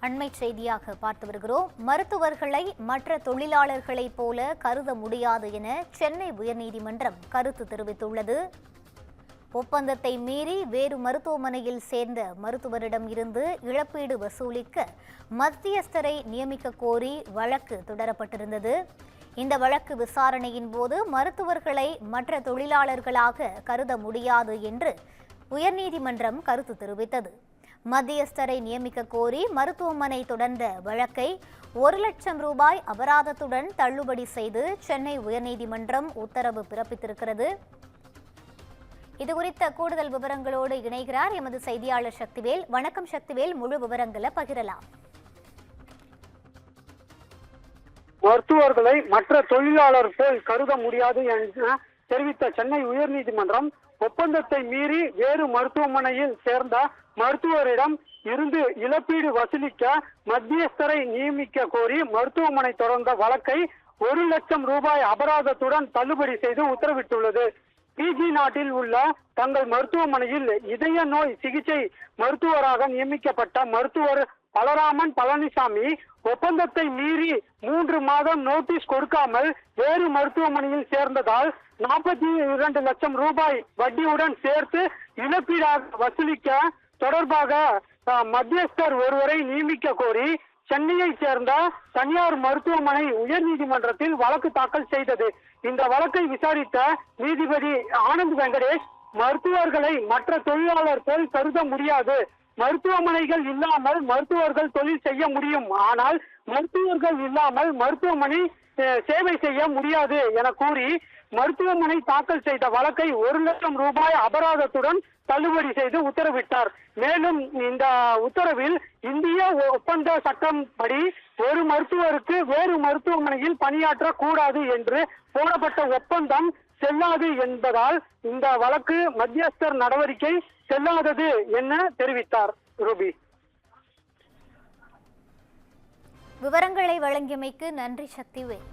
அண்மை செய்தியாக பார்த்து வருகிறோம். மருத்துவர்களை மற்ற தொழிலாளர்களைப் போல கருத முடியாது என சென்னை உயர்நீதிமன்றம் கருத்து தெரிவித்துள்ளது. ஒப்பந்தத்தை மீறி வேறு மருத்துவமனையில் சேர்ந்த மருத்துவரிடம் இருந்து இழப்பீடு வசூலிக்க மத்தியஸ்தரை நியமிக்க கோரி வழக்கு தொடரப்பட்டிருந்தது. இந்த வழக்கு விசாரணையின் போது மருத்துவர்களை மற்ற தொழிலாளர்களாக கருத முடியாது என்று உயர்நீதிமன்றம் கருத்து தெரிவித்தது. மத்தியஸ்தரை நியமிக்க கோரி மருத்துவமனை தொடர்ந்த வழக்கை 1 லட்சம் ரூபாய் அபராதத்துடன் தள்ளுபடி செய்து சென்னை உயர்நீதிமன்றம் உத்தரவு பிறப்பித்திருக்கிறது. இதுகுறித்த கூடுதல் விவரங்களோடு இணைகிறார் எமது செய்தியாளர் சக்திவேல். வணக்கம் சக்திவேல், முழு விவரங்களை பகிரலாம். மருத்துவர்களை மற்ற தொழிலாளர்கள் கருத முடியாது என தெரிவித்த சென்னை உயர்நீதிமன்றம் ஒப்பந்தத்தை மீறி வேறு மருத்துவமனையில் சேர்ந்த மருத்துவரிடம் இருந்து இழப்பீடு வசூலிக்க மத்தியஸ்தரை நியமிக்க கோரி மருத்துவமனை தொடர்ந்த வழக்கை 1 லட்சம் ரூபாய் அபராதத்துடன் தள்ளுபடி செய்து உத்தரவிட்டுள்ளது. பிஜி நாட்டில் உள்ள தங்கள் மருத்துவமனையில் இதய நோய் சிகிச்சை மருத்துவராக நியமிக்கப்பட்ட மருத்துவர் பலராமன் பழனிசாமி ஒப்பந்தத்தை மீறி 3 மாதம் நோட்டீஸ் கொடுக்காமல் வேறு மருத்துவமனையில் சேர்ந்ததால் 42 லட்சம் ரூபாய் வட்டியுடன் சேர்த்து இழப்பீடாக வசூலிக்க தொடர்பாக மத்தியஸ்தர் ஒருவரை நியமிக்க கோரி சென்னையை சேர்ந்த தனியார் மருத்துவமனை உயர்நீதிமன்றத்தில் வழக்கு தாக்கல் செய்தது. இந்த வழக்கை விசாரித்த நீதிபதி ஆனந்த் வெங்கடேஷ், மருத்துவர்களை மற்ற தொழிலாளர்கள் கருத முடியாது, மருத்துவமனைகள் இல்லாமல் மருத்துவர்கள் தொழில் செய்ய முடியும், ஆனால் மருத்துவர்கள் இல்லாமல் மருத்துவமனை சேவை செய்ய முடியாது என கூறி மருத்துவமனை தாக்கல் செய்த வழக்கை 1 லட்சம் ரூபாய் அபராதத்துடன் தள்ளுபடி செய்து உத்தரவிட்டார். மேலும் இந்த உத்தரவில் இந்திய ஒப்பந்த சட்டம் படி ஒரு மருத்துவருக்கு வேறு மருத்துவமனையில் பணியாற்றக்கூடாது என்று போடப்பட்ட ஒப்பந்தம் செல்லாது என்பதால் இந்த வழக்கு மத்தியஸ்தர் நடவடிக்கை செல்லாதது என தெரிவித்தார். ரூபி, விவரங்களை வழங்கியமைக்கு நன்றி சக்திவேல்.